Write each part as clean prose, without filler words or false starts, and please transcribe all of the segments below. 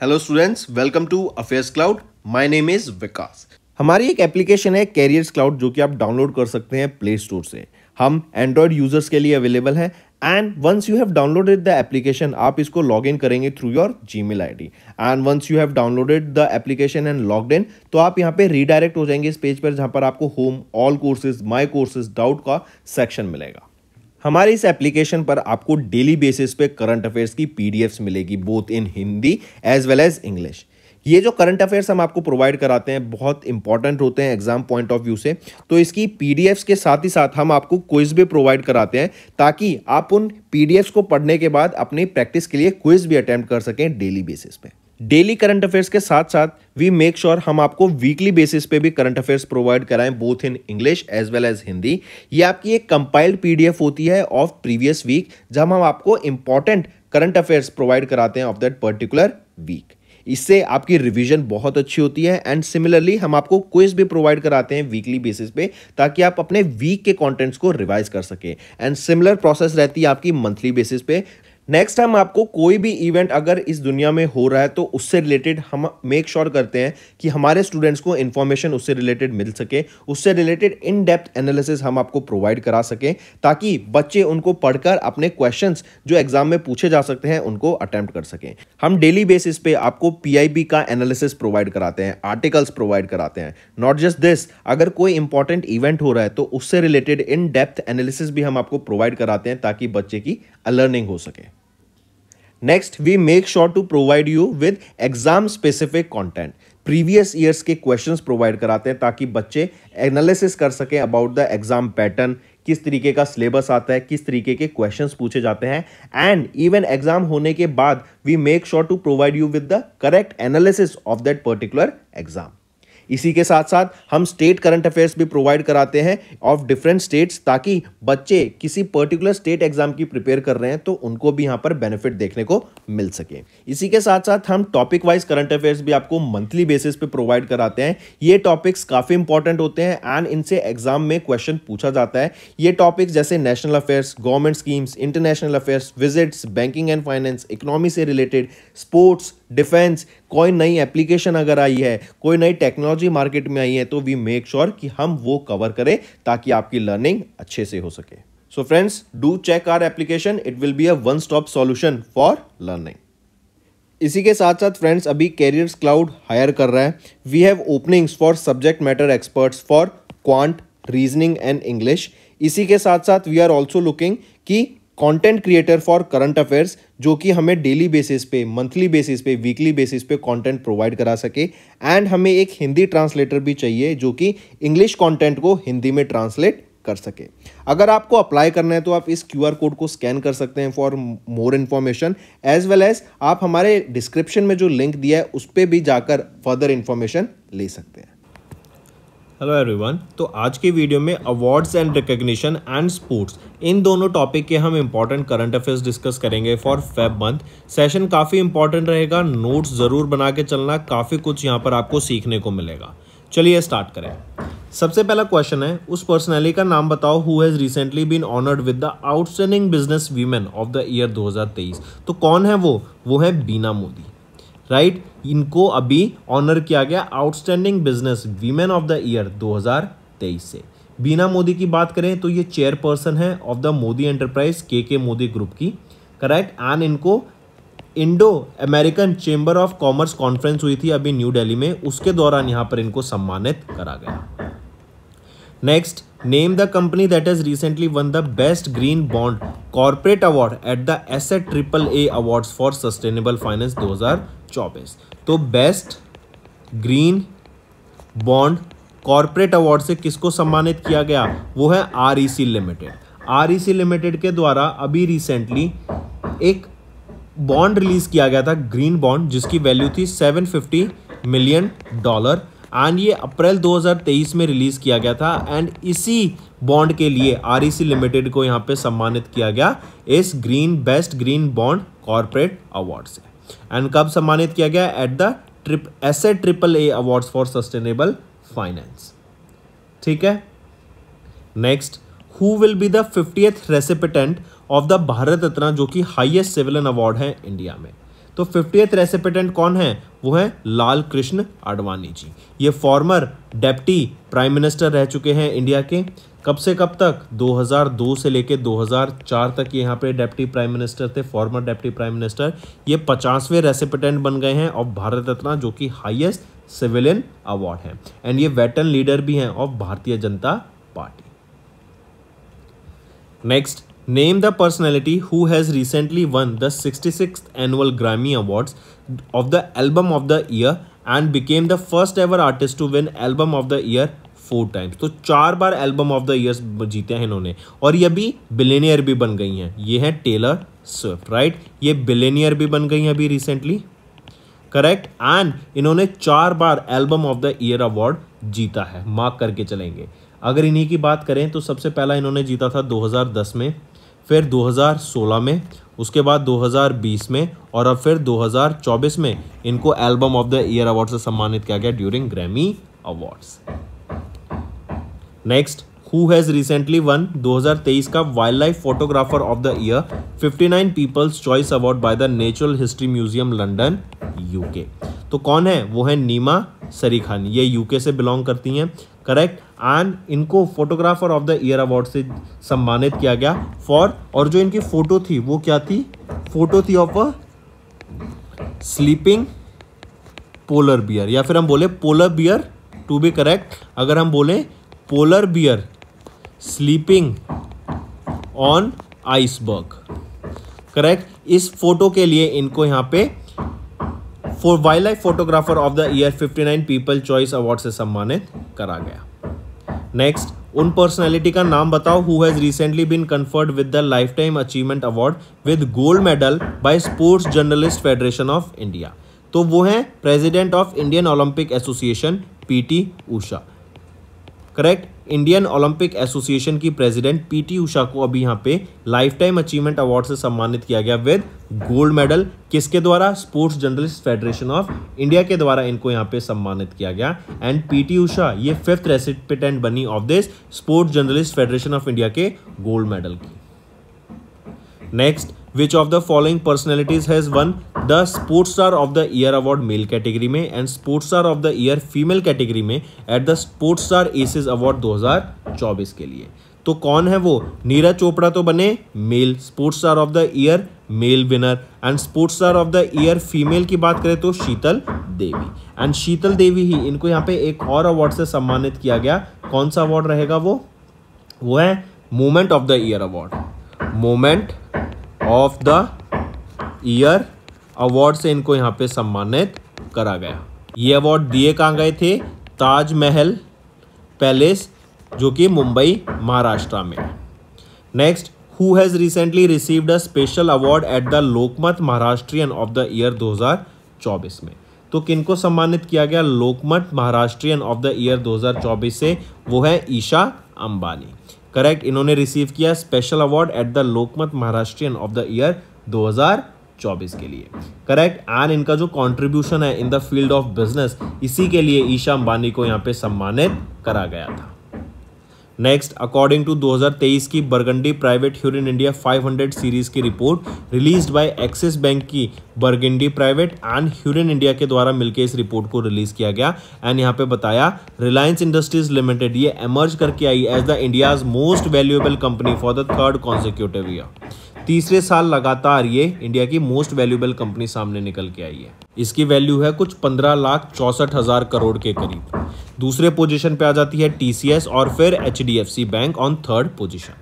Hello students, welcome to Affairs Cloud. My name is Vikas. हमारी एक application है carriers cloud जो कि आप डाउनलोड कर सकते हैं प्ले स्टोर से। हम एंड्रॉयड यूजर्स के लिए अवेलेबल है and once you have downloaded the application आप इसको लॉग इन करेंगे through your Gmail ID and once you have downloaded the application and logged in तो आप यहाँ पे रीडायरेक्ट हो जाएंगे इस पेज पर जहाँ पर आपको home, all courses, my courses, doubt का सेक्शन मिलेगा। हमारे इस एप्लीकेशन पर आपको डेली बेसिस पे करंट अफेयर्स की पीडीएफ्स मिलेगी both in Hindi as well as English. ये जो करंट अफेयर्स हम आपको प्रोवाइड कराते हैं बहुत इंपॉर्टेंट होते हैं एग्जाम पॉइंट ऑफ व्यू से, तो इसकी पीडीएफ्स के साथ ही साथ हम आपको क्विज भी प्रोवाइड कराते हैं ताकि आप उन पीडीएफ्स को पढ़ने के बाद अपनी प्रैक्टिस के लिए क्विज भी अटेम्प्ट कर सकें डेली बेसिस पे। डेली करंट अफेयर्स के साथ साथ वी मेक श्योर हम आपको वीकली बेसिस पे भी करंट अफेयर्स प्रोवाइड कराएं both in English as well as Hindi. ये आपकी एक कंपाइल्ड पीडीएफ होती है ऑफ प्रीवियस वीक जब हम आपको इंपॉर्टेंट करंट अफेयर्स प्रोवाइड कराते हैं ऑफ दैट पर्टिकुलर वीक। इससे आपकी रिवीजन बहुत अच्छी होती है एंड सिमिलरली हम आपको क्विज भी प्रोवाइड कराते हैं वीकली बेसिस पे ताकि आप अपने वीक के कंटेंट्स को रिवाइज कर सके एंड सिमिलर प्रोसेस रहती है आपकी मंथली बेसिस पे। नेक्स्ट हम आपको कोई भी इवेंट अगर इस दुनिया में हो रहा है तो उससे रिलेटेड हम मेक श्योर करते हैं कि हमारे स्टूडेंट्स को इन्फॉर्मेशन उससे रिलेटेड मिल सके, उससे रिलेटेड इन डेप्थ एनालिसिस हम आपको प्रोवाइड करा सकें ताकि बच्चे उनको पढ़कर अपने क्वेश्चंस जो एग्जाम में पूछे जा सकते हैं उनको अटेम्प्ट कर सकें। हम डेली बेसिस पे आपको पीआईबी का एनालिसिस प्रोवाइड कराते हैं, आर्टिकल्स प्रोवाइड कराते हैं। नॉट जस्ट दिस, अगर कोई इंपॉर्टेंट इवेंट हो रहा है तो उससे रिलेटेड इन डेप्थ एनालिसिस भी हम आपको प्रोवाइड कराते हैं ताकि बच्चे की लर्निंग हो सके। Next we make sure to provide you with exam specific content. Previous years के क्वेश्चंस प्रोवाइड कराते हैं ताकि बच्चे एनालिसिस कर सकें अबाउट द एग्जाम पैटर्न, किस तरीके का सिलेबस आता है, किस तरीके के क्वेश्चंस पूछे जाते हैं एंड इवन एग्जाम होने के बाद we make sure to provide you with the correct analysis of that particular exam. इसी के साथ साथ हम स्टेट करंट अफेयर्स भी प्रोवाइड कराते हैं ऑफ डिफरेंट स्टेट्स ताकि बच्चे किसी पर्टिकुलर स्टेट एग्जाम की प्रिपेयर कर रहे हैं तो उनको भी यहां पर बेनिफिट देखने को मिल सके। इसी के साथ साथ हम टॉपिक वाइज करंट अफेयर्स भी आपको मंथली बेसिस पे प्रोवाइड कराते हैं। ये टॉपिक्स काफी इंपॉर्टेंट होते हैं एंड इनसे एग्जाम में क्वेश्चन पूछा जाता है। ये टॉपिक्स जैसे national affairs, government schemes, international affairs, visits, banking and finance, economy से रिलेटेड, स्पोर्ट्स, डिफेंस, कोई नई एप्लीकेशन अगर आई है, कोई नई टेक्नोलॉजी मार्केट में आई है तो वी मेक श्योर कि हम वो कवर करें ताकि आपकी लर्निंग अच्छे से हो सके। So friends, do check our application, it will be a one stop solution for learning. इसी के साथ साथ फ्रेंड्स अभी कैरियर्स क्लाउड हायर कर रहा है। We have openings for subject matter experts for quant, reasoning and English. इसी के साथ साथ वी आर ऑल्सो लुकिंग कि content creator for current affairs जो कि हमें डेली बेसिस पे, मंथली बेसिस पे, वीकली बेसिस पे कंटेंट प्रोवाइड करा सके एंड हमें एक हिंदी ट्रांसलेटर भी चाहिए जो कि इंग्लिश कंटेंट को हिंदी में ट्रांसलेट कर सके। अगर आपको अप्लाई करना है तो आप इस क्यूआर कोड को स्कैन कर सकते हैं for more information as well as आप हमारे डिस्क्रिप्शन में जो लिंक दिया है उस पर भी जाकर फर्दर इन्फॉर्मेशन ले सकते हैं। हेलो एवरीवन, तो आज के वीडियो में awards and recognition and sports in दोनों टॉपिक के हम इंपॉर्टेंट करंट अफेयर्स डिस्कस करेंगे फॉर फेब मंथ। सेशन काफ़ी इंपॉर्टेंट रहेगा, नोट्स ज़रूर बना के चलना, काफ़ी कुछ यहाँ पर आपको सीखने को मिलेगा। चलिए स्टार्ट करें। सबसे पहला क्वेश्चन है, उस पर्सनैलिटी का नाम बताओ who has recently been honoured with the outstanding business women of the year 2023। तो कौन है वो है बीना मोदी, राइट। इनको अभी ऑनर किया गया outstanding business women of the year 2023 से। बीना मोदी की बात करें तो ये चेयरपर्सन है ऑफ द मोदी एंटरप्राइज के मोदी ग्रुप की, करेक्ट। एंड इनको Indo American chamber of commerce conference हुई थी अभी न्यू दिल्ली में, उसके दौरान यहाँ पर इनको सम्मानित करा गया। Next, name the company that has recently won the best green bond corporate award eight the asset AAA awards for sustainable finance 2024। तो best green bond corporate award से किसको सम्मानित किया गया, वो है REC लिमिटेड। REC लिमिटेड के द्वारा अभी रिसेंटली एक बॉन्ड रिलीज किया गया था, ग्रीन बॉन्ड, जिसकी वैल्यू थी $750 मिलियन एंड ये अप्रैल 2023 में रिलीज किया गया था। एंड इसी बॉन्ड के लिए REC लिमिटेड को यहाँ पे सम्मानित किया गया इस best green bond corporate award से। एंड कब सम्मानित किया गया, at the asset AAA awards for sustainable finance, ठीक है। Next, who will be the 50th recipient of the Bharat Ratna जो कि हाईएस्ट सिविलियन अवार्ड है इंडिया में। तो 50th रेसिपिटेंट कौन है? वो है लाल कृष्ण आडवाणी जी। ये फॉर्मर डेप्टी प्राइम मिनिस्टर रह चुके हैं इंडिया के। कब से कब तक? 2002 से लेके 2004 तक ये यहाँ पे डेप्टी प्राइम मिनिस्टर थे, फॉर्मर डेप्टी प्राइम मिनिस्टर। ये 50वें रेसिपिटेंट बन गए हैं ऑफ भारत रत्न, जो कि हाईएस्ट सिविलियन अवार्ड है। एंड ये वेटरन लीडर भी हैं of Bharatiya Janata Party. Next, name the personality who has recently won the 66th annual Grammy awards of the album of the year and became the first ever artist to win album of the year 4 times। तो 4 बार album of the year जीते हैं इन्होंने, और ये भी billionaire भी बन गई हैं। ये है टेलर स्विफ्ट, राइट? ये बिलियनियर भी बन गई हैं अभी रिसेंटली, करेक्ट। एंड इन्होंने 4 बार album of the year award जीता है, मार्क करके चलेंगे। अगर इन्हीं की बात करें तो सबसे पहला इन्होंने जीता था 2010 में, फिर 2016 में, उसके बाद 2020 में, और अब फिर 2024 में इनको album of the year award से सम्मानित किया गया during Grammy awards. Next, who has recently one 2023 का wild life photographer of the year 59 people's choice award by the natural history museum London UK. तो कौन है? वो है नीमा सरीखानी। ये यूके से बिलोंग करती हैं, करेक्ट। एंड इनको photographer of the year award से सम्मानित किया गया फॉर, और जो इनकी फोटो थी वो क्या थी? फोटो थी of a sleeping polar bear, या फिर हम बोले polar bear to be correct. अगर हम बोले polar bear sleeping on iceberg, correct. इस फोटो के लिए इनको यहाँ पे for wildlife photographer of the year 59 people choice award से सम्मानित करा गया। नेक्स्ट, उन पर्सनैलिटी का नाम बताओ who has recently been conferred with the lifetime achievement award with gold medal by sports journalist federation of India. तो वो है president of Indian Olympic association PT Usha, correct. Indian Olympic association की president PT Usha को अभी यहाँ पे लाइफ टाइम अचीवमेंट अवार्ड से सम्मानित किया गया विद गोल्ड मेडल। किसके द्वारा? Sports journalist federation of India के द्वारा इनको यहाँ पे सम्मानित किया गया। एंड पीटी उषा ये 5th रेसिपिटेंट बनी of this sports journalist federation of India के गोल्ड मेडल की। Next, which of the following personalities has won the Sports Star of the Year award male category में and sports star of the year female category में at the sports star aces award 2024 के लिए? तो कौन है वो? नीरज चोपड़ा तो बने male sports star of the year male winner, and sports star of the year female की बात करें तो शीतल देवी। एंड शीतल देवी ही इनको यहाँ पे एक और अवार्ड से सम्मानित किया गया। कौन सा अवार्ड रहेगा वो है moment of the year award. Moment of the year award से इनको यहाँ पे सम्मानित करा गया। ये अवार्ड दिए कहाँ गए थे? ताजमहल पैलेस, जो कि मुंबई महाराष्ट्र में। Next, who has recently received a special award at the Lokmat Maharashtrian of the year 2024 में? तो किनको सम्मानित किया गया लोकमत महाराष्ट्रियन ऑफ द ईयर 2024 से? वो है ईशा अंबानी, करेक्ट। इन्होंने रिसीव किया special award at the Lokmat Maharashtrian of the year 2024 के लिए, करेक्ट। एंड इनका जो कंट्रीब्यूशन है इन द फील्ड ऑफ बिजनेस, इसी के लिए ईशा अंबानी को यहाँ पे सम्मानित करा गया था। नेक्स्ट, अकॉर्डिंग टू 2023 की बरगंडी प्राइवेट ह्यूरिन इंडिया 500 सीरीज की report released by Axis bank की बरगंडी प्राइवेट एंड ह्यूरिन इंडिया के द्वारा मिलकर इस रिपोर्ट को रिलीज किया गया। एंड यहाँ पे बताया रिलायंस इंडस्ट्रीज लिमिटेड ये एमर्ज करके आई as the India's most valuable company for the 3rd consecutive year. तीसरे साल लगातार ये इंडिया की मोस्ट वैल्यूएबल कंपनी सामने निकल के आई है। इसकी वैल्यू है कुछ 15,64,000 करोड़ के करीब। दूसरे पोजीशन पे आ जाती है टीसीएस और फिर HDFC bank on 3rd position.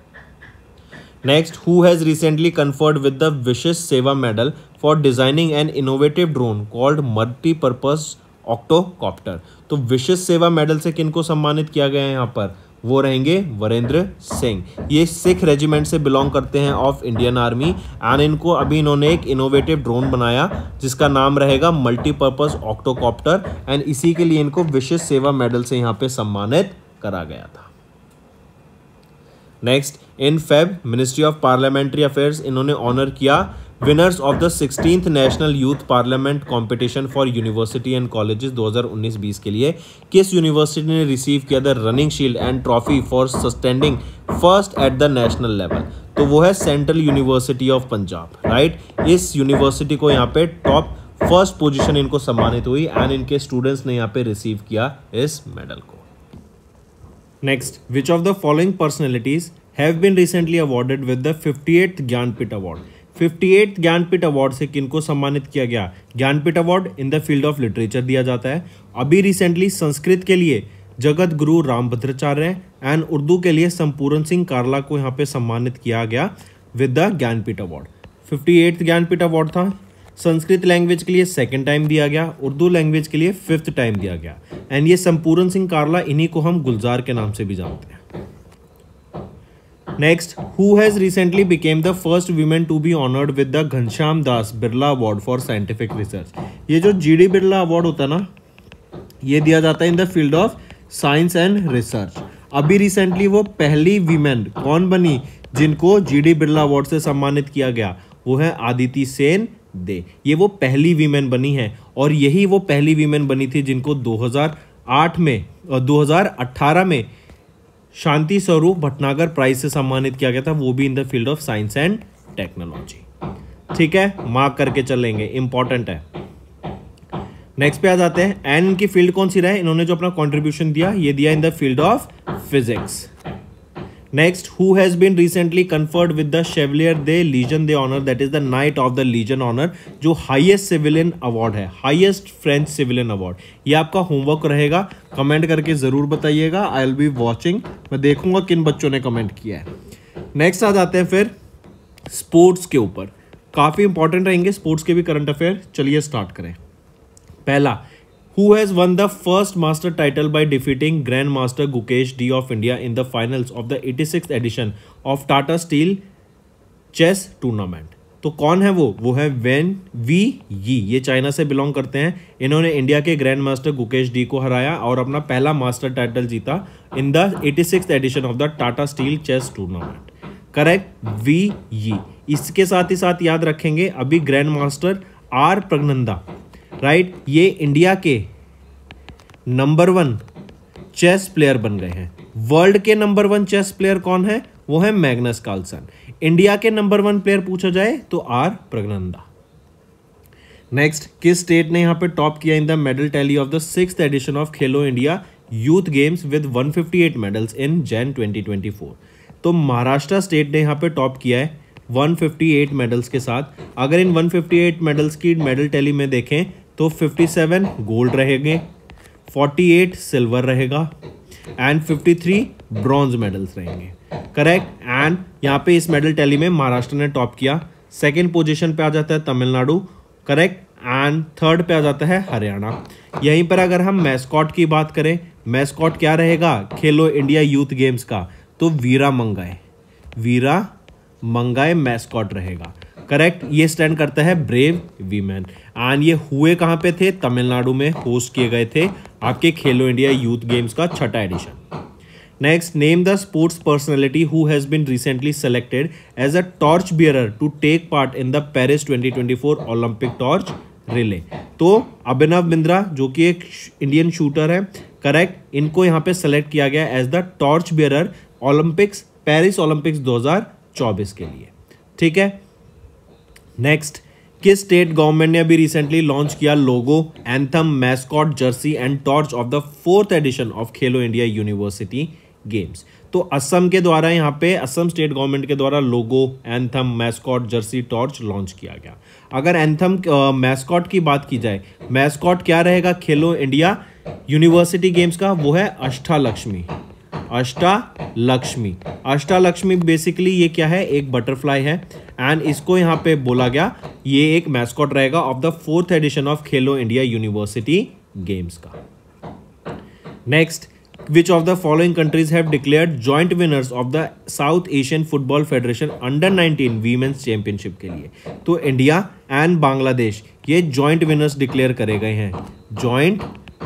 Next, who has recently conferred with the Vishesh Seva medal for designing an innovative drone called multipurpose octocopter. तो विशेष सेवा मेडल से किनको सम्मानित किया गया है यहाँ पर? वो रहेंगे वरेंद्र सिंह। ये सिख रेजिमेंट से बिलोंग करते हैं ऑफ इंडियन आर्मी। एंड इनको अभी इन्होंने एक इनोवेटिव ड्रोन बनाया जिसका नाम रहेगा मल्टीपर्पज ऑक्टोकॉप्टर, एंड इसी के लिए इनको विशेष सेवा मेडल से यहाँ पे सम्मानित करा गया था। Next, in Feb ministry of parliamentary affairs इन्होंने ऑनर किया winners of the 16th national youth parliament competition for university and colleges 2019-20 के लिए किस यूनिवर्सिटी ने रिसीव किया the running shield and trophy for standing first at the national level? तो वो है central university of Punjab, right. इस यूनिवर्सिटी को यहाँ पे टॉप फर्स्ट पोजीशन इनको सम्मानित हुई एंड इनके स्टूडेंट्स ने यहाँ पे रिसीव किया इस मेडल को। Next, which of the following personalities have been recently awarded with the 58th Jnanpith award? 58th Jnanpith award से किनको सम्मानित किया गया? Jnanpith award in the field of literature दिया जाता है। अभी रिसेंटली संस्कृत के लिए जगत गुरु रामभद्राचार्य एंड उर्दू के लिए संपूर्ण सिंह कारला को यहाँ पे सम्मानित किया गया with the Jnanpith award. 58th Jnanpith award था। संस्कृत लैंग्वेज के लिए 2nd टाइम दिया गया, उर्दू लैंग्वेज के लिए 5th टाइम दिया गया एंड ये संपूर्ण सिंह कारला, इन्हीं को हम गुलजार के नाम से भी जानते हैं। Next, who has recently became the first women to be honoured with the Ghanshyam Das Birla award for scientific research? ये जो GD बिरला अवार्ड होता है ना, ये दिया जाता है इन the field of science and research. अभी रिसेंटली वो पहली वीमेन कौन बनी जिनको GD बिरला अवार्ड से सम्मानित किया गया? वो है आदिति सेन दे। ये वो पहली वीमेन बनी है और यही वो पहली वीमेन बनी थी जिनको 2008 में और 2018 में शांति स्वरूप भटनागर प्राइज से सम्मानित किया गया था, वो भी इन the field of science and technology. ठीक है, मार्क करके चलेंगे, इंपॉर्टेंट है। नेक्स्ट पे आ जाते हैं। एंड इनकी फील्ड कौन सी रहा? इन्होंने जो अपना कंट्रीब्यूशन दिया, ये दिया in the field of physics. Next, who has been recently conferred with the chevalier de Legion de honour, that is the knight of the Legion honour, जो हाईएस्ट सिविलियन अवार्ड है, हाईएस्ट फ्रेंच सिविलियन अवार्ड। ये आपका homework रहेगा, comment करके जरूर बताइएगा। I will be watching, मैं देखूंगा किन बच्चों ने कमेंट किया है। नेक्स्ट आ जाते हैं फिर स्पोर्ट्स के ऊपर, काफी इंपॉर्टेंट रहेंगे स्पोर्ट्स के भी करंट अफेयर। चलिए स्टार्ट करें। पहला, who has won the first master title by defeating Grandmaster Gukesh D of India in the finals of the 86th edition of Tata Steel Chess Tournament? तो कौन है वो है वेन वी यी। ये चाइना से बिलोंग करते हैं। इन्होंने इंडिया के ग्रैंड मास्टर गुकेश डी को हराया और अपना पहला मास्टर टाइटल जीता in the 86th edition of the Tata steel chess tournament. Correct, वी यी। इसके साथ ही साथ याद रखेंगे अभी grand master R Praggnanandhaa, right, ये इंडिया के नंबर 1 चेस प्लेयर बन गए हैं। वर्ल्ड के नंबर 1 चेस प्लेयर कौन है? वो है मैग्नस कार्लसन। इंडिया के नंबर 1 प्लेयर पूछा जाए तो आर प्रगनंदा। नेक्स्ट, किस स्टेट ने यहां पे टॉप किया in the medal tally of the 6th edition of Khelo India youth games with 158 medals in Jan 2024? तो महाराष्ट्र स्टेट ने यहां पे टॉप किया है 158 मेडल्स के साथ। अगर इन 158 मेडल्स की मेडल टैली में देखें तो 57 गोल्ड रहेंगे, 48 सिल्वर रहेगा एंड 53 ब्रॉन्ज मेडल्स रहेंगे। करेक्ट, एंड यहाँ पे इस मेडल टैली में महाराष्ट्र ने टॉप किया। 2nd पोजीशन पे आ जाता है तमिलनाडु, करेक्ट, एंड 3rd पे आ जाता है हरियाणा। यहीं पर अगर हम मैस्कॉट की बात करें, मैस्कॉट क्या रहेगा खेलो इंडिया यूथ गेम्स का? तो वीरा मंगाई मैस्कॉट रहेगा। करेक्ट, ये स्टैंड करता है ब्रेव वीमेन एंड ये हुए कहाँ पे थे? तमिलनाडु में होस्ट किए गए थे आपके खेलो इंडिया यूथ गेम्स का 6ठा edition. Next, name the sports personality who has been recently selected as a torch bearer to take part in the Paris 2024 Olympic torch relay. तो अभिनव बिंद्रा जो कि एक इंडियन शूटर है, करेक्ट, इनको यहाँ पे सेलेक्ट किया गया as the torch bearer Olympics, Paris Olympics 2024 के लिए। ठीक है। नेक्स्ट, किस स्टेट गवर्नमेंट ने अभी रिसेंटली लॉन्च किया logo, anthem, mascot, jersey and torch of the 4th edition of Khelo India university games? तो असम के द्वारा यहाँ पे असम स्टेट गवर्नमेंट के द्वारा logo, anthem, mascot, jersey, torch launch किया गया। अगर एंथम मैस्कॉट की बात की जाए, मैस्कॉट क्या रहेगा खेलो इंडिया यूनिवर्सिटी गेम्स का? वो है अष्टालक्ष्मी। अष्टालक्ष्मी बेसिकली ये क्या है? एक बटरफ्लाई है एंड इसको यहाँ पे बोला गया ये एक मैस्कॉट रहेगा of the 4th edition of Khelo India university games का। Next, which of the following countries have declared joint winners of the south Asian football federation under 19 women's championship के लिए? तो इंडिया एंड बांग्लादेश ये जॉइंट विनर्स डिक्लेयर करे गए हैं, joint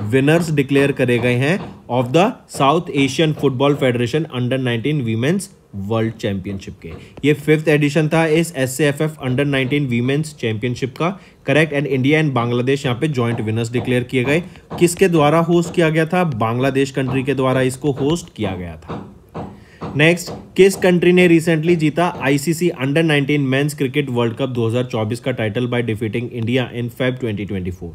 winners declare करे गए हैं of the south Asian football federation under 19 women's world championship के। ये 5th एडिशन था इस SAFF अंडर 19 वीमेंस चैंपियनशिप का, correct. And India and Bangladesh यहाँ पे जॉइंट विनर्स डिक्लेयर किए गए। किसके द्वारा होस्ट किया गया था? बांग्लादेश कंट्री के द्वारा इसको होस्ट किया गया था। नेक्स्ट, किस कंट्री ने रिसेंटली जीता ICC under 19 men's cricket world cup 2024 का title by defeating India in Feb 2024?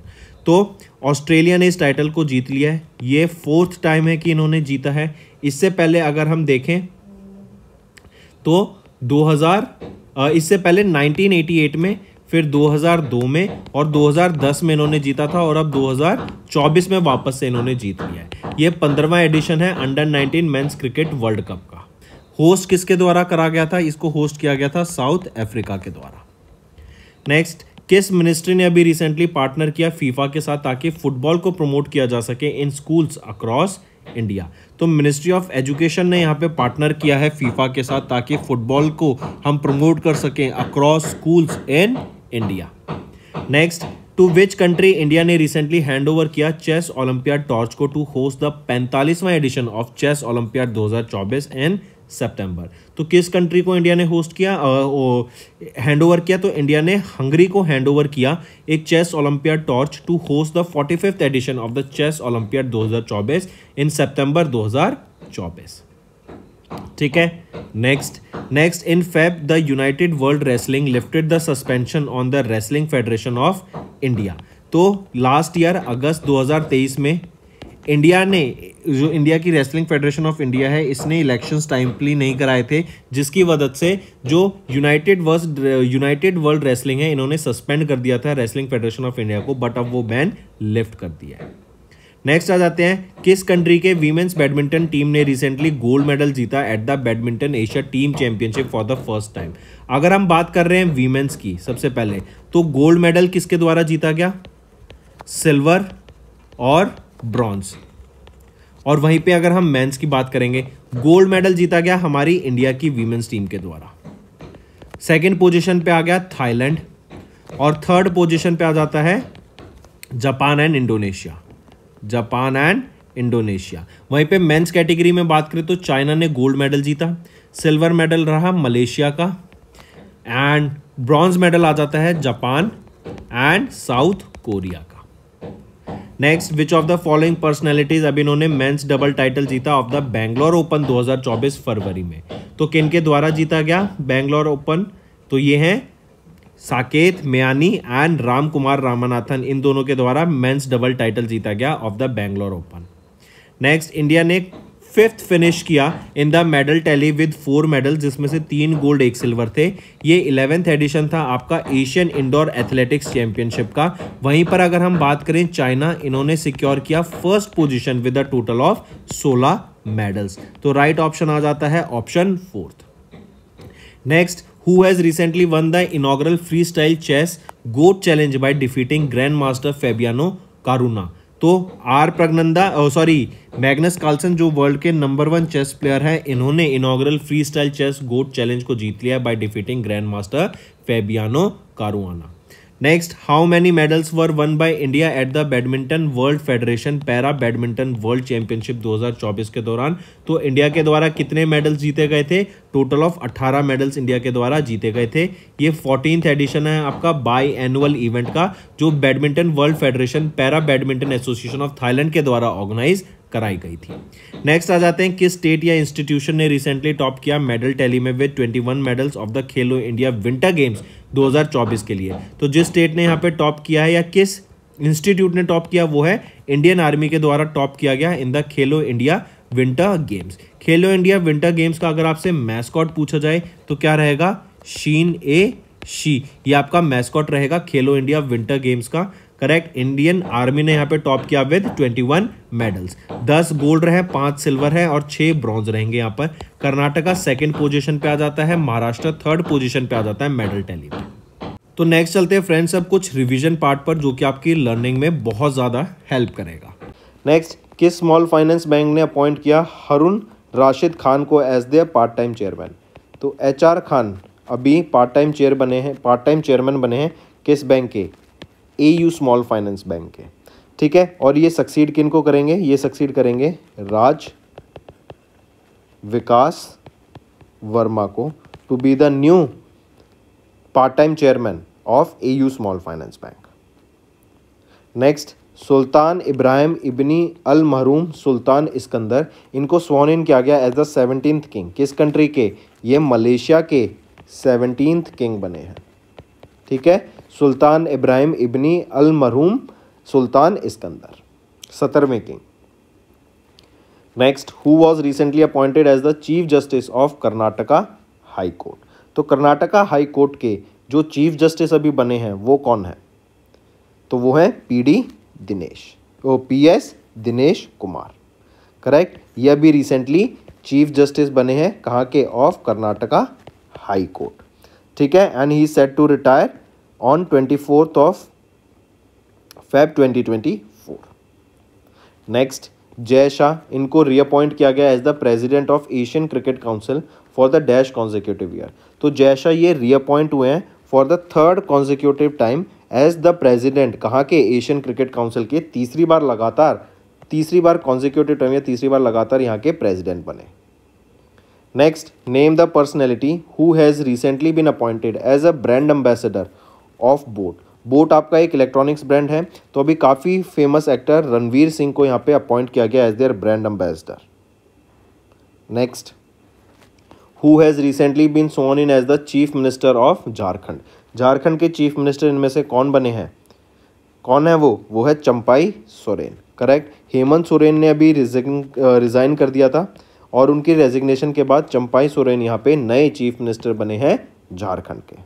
तो ऑस्ट्रेलिया ने इस टाइटल को जीत लिया है। ये 4th टाइम है कि इन्होंने जीता है। इससे पहले अगर हम देखें तो इससे पहले 1988 में, फिर 2002 में और 2010 में इन्होंने जीता था, और अब 2024 में वापस से इन्होंने जीत लिया है। ये 15वां एडिशन है under 19 men's cricket world cup का। होस्ट किसके द्वारा करा गया था? इसको होस्ट किया गया था साउथ अफ्रीका के द्वारा। नेक्स्ट, किस मिनिस्ट्री ने अभी रिसेंटली पार्टनर किया फीफा के साथ ताकि फुटबॉल को प्रमोट किया जा सके इन स्कूल्स अक्रॉस इंडिया? तो मिनिस्ट्री ऑफ एजुकेशन ने यहाँ पे पार्टनर किया है फीफा के साथ ताकि फुटबॉल को हम प्रमोट कर सकें across schools in India. Next, to which country India ने रिसेंटली हैंड ओवर किया चेस ओलंपियाड टॉर्च को टू होस्ट द 45वां edition of chess olympiad 2024 in September? तो किस कंट्री को इंडिया ने होस्ट किया, हैंड ओवर किया? तो इंडिया ने हंगरी को हैंड ओवर किया एक chess olympiad torch to host the 45th edition of the chess olympiad 2024 in September 2024। ठीक है। Next in Feb the united world wrestling lifted the suspension on the wrestling federation of India. तो last year अगस्त 2023 में India ने, जो India की wrestling federation of India है, इसने इलेक्शंस टाइमली नहीं कराए थे, जिसकी वजह से जो यूनाइटेड वर्ल्ड रेसलिंग है इन्होंने सस्पेंड कर दिया था रेसलिंग फेडरेशन ऑफ इंडिया को, बट अब वो बैन लिफ्ट कर दिया है। नेक्स्ट आ जाते हैं, किस कंट्री के वीमेंस बैडमिंटन टीम ने रिसेंटली गोल्ड मेडल जीता at the badminton Asia team championship for the first time? अगर हम बात कर रहे हैं वीमेंस की सबसे पहले, तो गोल्ड मेडल किसके द्वारा जीता गया? सिल्वर और ब्रॉन्ज। और वहीं पे अगर हम मेंस की बात करेंगे, गोल्ड मेडल जीता गया हमारी इंडिया की वीमेंस टीम के द्वारा। सेकंड पोजीशन पे आ गया थाईलैंड, और थर्ड पोजीशन पे आ जाता है जापान एंड इंडोनेशिया। वहीं पे मेंस कैटेगरी में बात करें तो चाइना ने गोल्ड मेडल जीता, सिल्वर मेडल रहा मलेशिया का, एंड ब्रॉन्ज मेडल आ जाता है जापान एंड साउथ कोरिया का। Next, which of the following personalities, अब इन्होंने मेंस डबल टाइटल जीता ऑफ द बैंगलोर ओपन 2024 फरवरी में? तो किन के द्वारा जीता गया बैंगलोर ओपन? तो ये हैं साकेत मयानी एंड राम कुमार रामनाथन, इन दोनों के द्वारा मेंस डबल टाइटल जीता गया of the Bangalore open. Next, India ने 5th फिनिश किया in the medal tally with 4 medal, जिसमें से 3 गोल्ड 1 सिल्वर थे। ये 11th एडिशन था आपका एशियन इंडोर एथलेटिक्स चैंपियनशिप का। वहीं पर अगर हम बात करें चाइना, इन्होंने सिक्योर किया 1st position with a total of 16 medals. तो राइट ऑप्शन आ जाता है option 4th। Next, who has recently won the inaugural freestyle chess GOAT challenge by defeating Grandmaster Fabiano Caruana? तो मैग्नस कार्लसन जो world के number 1 chess player है, इन्होंने inaugural free style chess गोट challenge को जीत लिया by defeating grand master Fabiano Caruana. Next, how many medals were one by India at the badminton world federation para badminton world championship 2024 के दौरान? तो India के द्वारा कितने मेडल्स जीते गए थे? टोटल ऑफ 18 मेडल्स इंडिया के द्वारा जीते गए थे। ये 14th एडिशन है आपका बाई एनुअल इवेंट का, जो badminton world federation para badminton association of Thailand के द्वारा ऑर्गेनाइज कराई गई थी। नेक्स्ट आ जाते हैं, किस स्टेट या इंस्टीट्यूशन ने रिसेंटली टॉप किया मेडल टैली में with 21 medals of the Khelo India winter games 2024 के लिए? तो जिस स्टेट ने यहाँ पे टॉप किया है या किस इंस्टीट्यूट ने टॉप किया, वो है इंडियन आर्मी के द्वारा टॉप किया गया in the Khelo India winter games. Khelo India winter games का अगर आपसे मैस्कॉट पूछा जाए तो क्या रहेगा? शीन ए शी, ये आपका मैस्कॉट रहेगा खेलो इंडिया विंटर गेम्स का। करेक्ट। इंडियन आर्मी ने यहाँ पे टॉप किया विद 21 मेडल्स, 10 गोल्ड रहे, 5 सिल्वर है और 6 ब्रॉन्ज रहेंगे यहाँ पर। कर्नाटका 2nd पोजीशन पे आ जाता है, महाराष्ट्र 3rd पोजीशन पे आ जाता है मेडल टैली में। तो नेक्स्ट चलते हैं फ्रेंड्स अब कुछ रिवीजन पार्ट पर, जो कि आपकी लर्निंग में बहुत ज़्यादा हेल्प करेगा। नेक्स्ट, किस स्मॉल फाइनेंस बैंक ने अपॉइंट किया हारून राशिद खान को as their part time chairman? तो HR खान अभी पार्ट टाइम चेयरमैन बने हैं किस बैंक के? AU स्मॉल फाइनेंस बैंक के। ठीक है। और ये सक्सीड किन को करेंगे? ये सक्सीड करेंगे राज विकास वर्मा को to be the new part time chairman of AU small finance bank. Next, Sultan Ibrahim Ibni Al Mahrum Sultan Iskandar, इनको स्वॉन इन किया गया एज द 17th किंग। किस कंट्री के? ये मलेशिया के 17th किंग बने हैं। ठीक है, सुल्तान Ibrahim Ibni Al Marhum Sultan Iskandar, 17वें king. Next, who was recently appointed as the chief justice of Karnataka high court. तो कर्नाटका हाई कोर्ट के जो चीफ जस्टिस अभी बने हैं वो कौन है? तो वो है PS दिनेश कुमार। करेक्ट, ये अभी रिसेंटली चीफ जस्टिस बने हैं कहाँ के? Of Karnataka high court. ठीक है, and he set to retire on 24th of Feb 2024। Next, Jay Shah, इनको रीअपॉइंट किया गया as the president of Asian cricket council for the dash consecutive year. तो जय शाह ये रीअपॉइंट हुए हैं for the 3rd consecutive time as the president कहाँ के? एशियन क्रिकेट काउंसिल के तीसरी बार कॉन्जिक्यूटिव टाइम या तीसरी बार लगातार यहाँ के प्रेसिडेंट बने। Next, name the personality who has recently been appointed as a brand ambassador of boAt. BoAt आपका एक इलेक्ट्रॉनिक्स ब्रांड है, तो अभी काफ़ी फेमस एक्टर रणवीर सिंह को यहाँ पे अपॉइंट किया गया as their brand ambassador. Next, who has recently been sworn in as the chief minister of Jharkhand. Jharkhand के चीफ मिनिस्टर इनमें से कौन बने हैं? कौन है वो है चंपाई सोरेन। करेक्ट, हेमंत सोरेन ने अभी रिज़ाइन कर दिया था और उनकी रेजिग्नेशन के बाद चंपाई सोरेन यहाँ पे नए चीफ मिनिस्टर बने हैं झारखंड के।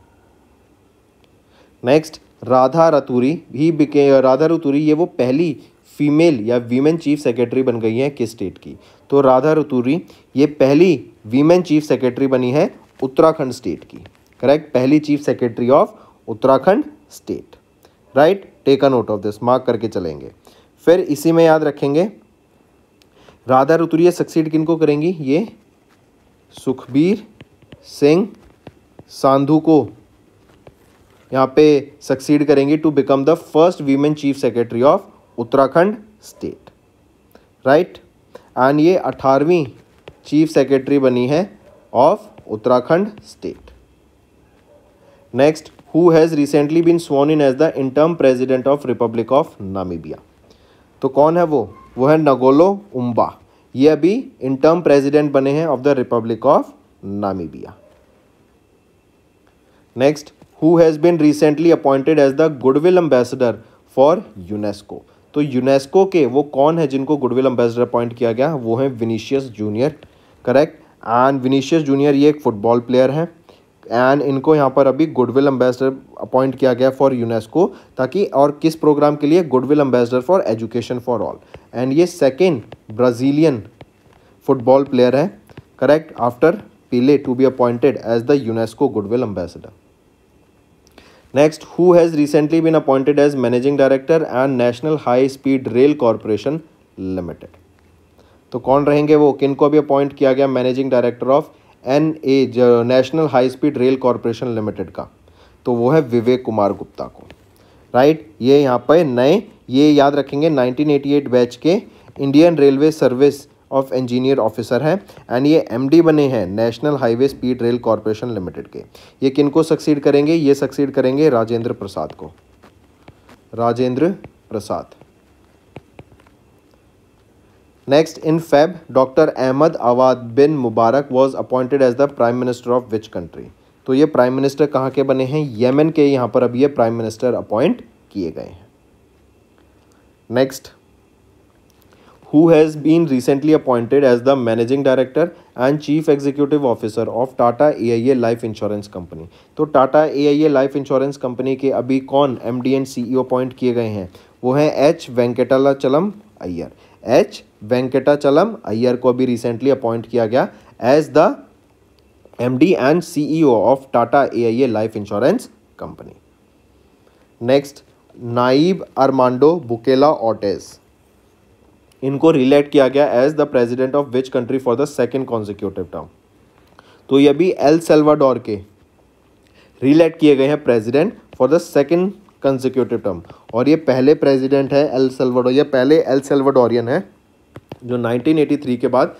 नेक्स्ट, राधा रतूरी ये वो पहली फीमेल या वीमेन चीफ सेक्रेटरी बन गई है किस स्टेट की? तो राधा रतूरी ये पहली वीमेन चीफ सेक्रेटरी बनी है उत्तराखंड स्टेट की। करेक्ट, पहली chief secretary of Uttarakhand state. Right, take a note of this, mark करके चलेंगे। फिर इसी में याद रखेंगे राधा रतूरी सक्सीड किनको करेंगी? ये सुखबीर सिंह सांधू को यहाँ पे सक्सीड करेंगी to become the first women chief secretary of Uttarakhand state. Right, and ये 18वीं चीफ सेक्रेटरी बनी है of Uttarakhand state. Next, who has recently been sworn in as the interim president of republic of Namibia. तो कौन है वो है नगोलो उम्बा। ये अभी इंटर्म प्रेसिडेंट बने हैं of the republic of Namibia. Next, who has been recently appointed as the goodwill ambassador for UNESCO. तो यूनेस्को के वो कौन है जिनको गुडविल एम्बेसडर अपॉइंट किया गया? वो है Vinicius junior. Correct, and Vinicius junior ये एक फुटबॉल प्लेयर है एंड इनको यहाँ पर अभी गुडविल एम्बेसडर अपॉइंट किया गया फॉर यूनेस्को, ताकि और किस प्रोग्राम के लिए? Goodwill ambassador for education for all. And ये सेकेंड ब्राज़ीलियन फुटबॉल प्लेयर है, correct, after Pele to be appointed as the UNESCO goodwill ambassador. Next, who has recently been appointed as managing director and national high speed rail corporation limited. तो कौन रहेंगे वो? किनको भी appoint किया गया managing director of national high speed rail corporation limited का? तो वो है विवेक कुमार गुप्ता को। राइट, ये यहाँ पर नए, ये याद रखेंगे 1988 बैच के Indian railway service of engineer officer हैं एंड ये MD बने हैं national highway speed rail corporation limited के। ये किनको सक्सीड करेंगे? ये सक्सीड करेंगे राजेंद्र प्रसाद को, Rajendra Prasad. Next, in Feb doctor Ahmed Awad bin Mubarak was appointed as the prime minister of which country. तो ये प्राइम मिनिस्टर कहाँ के बने हैं? येमेन के। यहाँ पर अभी ये प्राइम मिनिस्टर अपॉइंट किए गए हैं। Next, who has been recently appointed as the managing director and chief executive officer of Tata AIA life insurance company. तो Tata AIA life insurance company के अभी कौन MD एंड CEO अपॉइंट किए गए हैं? वो हैं H वेंकटाचलम अय्यर। H वेंकटाचलम अय्यर को अभी रिसेंटली अपॉइंट किया गया as the MD and CEO of Tata AIA life insurance company. Next, Nayib Armando Bukele Ortez, इनको रिलेट किया गया as the president of which country for the second consecutive term. तो ये भी एल सल्वाडोर के relate किए गए हैं president for the second consecutive term, और ये पहले प्रेसिडेंट है एल सल्वाडोर, ये पहले एल सल्वाडोरियन है जो 1983 के बाद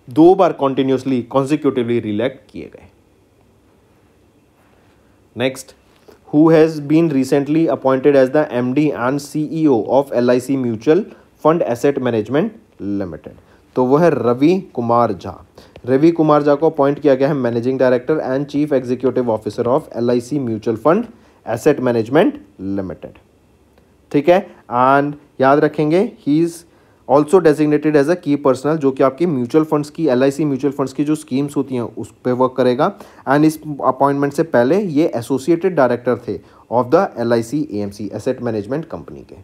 2 बार कॉन्टिन्यूसली कॉन्सिक्यूटिवली रिइलेक्ट किए गए। Next, who has been recently appointed as the MD and CEO of LIC mutual fund asset management limited. तो वो है रवि कुमार झा। रवि कुमार झा को अपॉइंट किया गया है managing director and chief executive officer of LIC mutual fund asset management limited. ठीक है, and याद रखेंगे he is also designated as a key personnel, जो कि आपकी म्यूचुअल फंड्स की LIC म्यूचुअल फंड्स की जो स्कीम्स होती हैं उस पर वर्क करेगा। एंड इस अपॉइंटमेंट से पहले ये एसोसिएटेड डायरेक्टर थे of the LIC AMC asset management company के।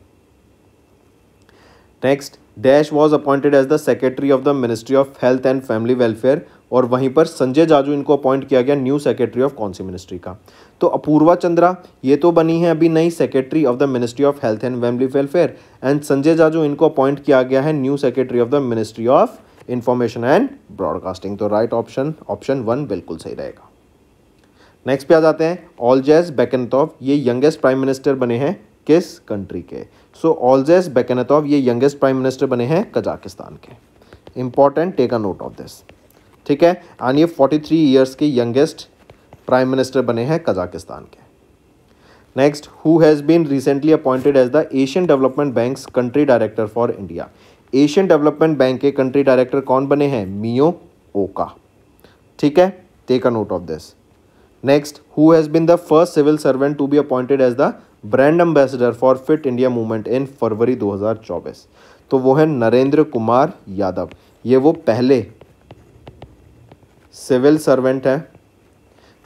Next, dash was appointed as the secretary of the ministry of health and family welfare, और वहीं पर संजय जाजू इनको अपॉइंट किया गया न्यू सेक्रेटरी ऑफ कौन सी मिनिस्ट्री का। तो अपूर्वा चंद्रा ये तो बनी है अभी नई secretary of the ministry of health and family welfare, and Sanjay Jaju इनको अपॉइंट किया गया है new secretary of the ministry of information and broadcasting. तो राइट ऑप्शन 1 बिल्कुल सही रहेगा। नेक्स्ट पे आ जाते हैं, ऑल्जेस बेकेनतॉव ये यंगेस्ट प्राइम मिनिस्टर बने हैं किस कंट्री के। सो ऑल्जेस बेकेनतॉव ये यंगेस्ट प्राइम मिनिस्टर बने हैं कजाकिस्तान के। Important, take a note of this. ठीक है, एंड ये 43 ईयर्स के यंगेस्ट प्राइम मिनिस्टर बने हैं कजाकिस्तान के। Next, who has been recently appointed as the Asian Development Bank's country director for India. Asian Development Bank के country director कौन बने हैं, मियो ओका। ठीक है, take a note of this. Next, who has been the first civil servant to be appointed as the brand ambassador for Fit India Movement in February 2024। तो वो है नरेंद्र कुमार यादव। ये वो पहले सिविल सर्वेंट हैं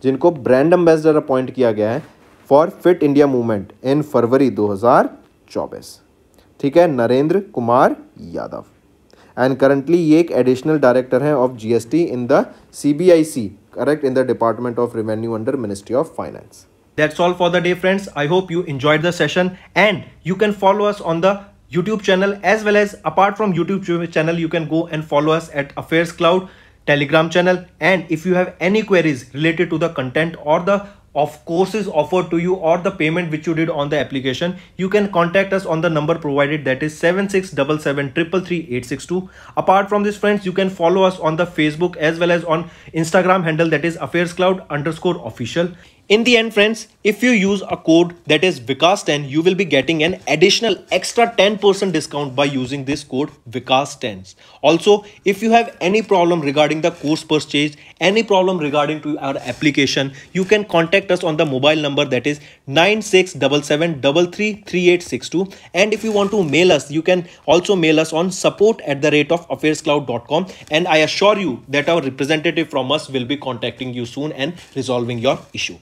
जिनको ब्रांड एम्बेसडर अपॉइंट किया गया है for Fit India Movement in February 2024। ठीक है, नरेंद्र कुमार यादव। एंड करंटली ये एक एडिशनल डायरेक्टर हैं of GST in the CBIC, correct, in the department of revenue under ministry of finance. That's all for the day, friends. I hope you enjoyed the session, and you can follow us on the YouTube channel, as well as apart from YouTube channel, you can go and follow us at Affairs Cloud Telegram channel. And if you have any queries related to the content or the courses offered to you or the payment which you did on the application, you can contact us on the number provided, that is 7677333862. Apart from this, friends, you can follow us on the Facebook as well as on Instagram handle, that is affairscloud_official. In the end, friends, if you use a code that is Vikas10, you will be getting an additional extra 10% discount by using this code Vikas10. Also, if you have any problem regarding the course purchase, any problem regarding to our application, you can contact us on the mobile number, that is 9677333862. And if you want to mail us, you can also mail us on support@affairscloud.com, and I assure you that our representative from us will be contacting you soon and resolving your issue.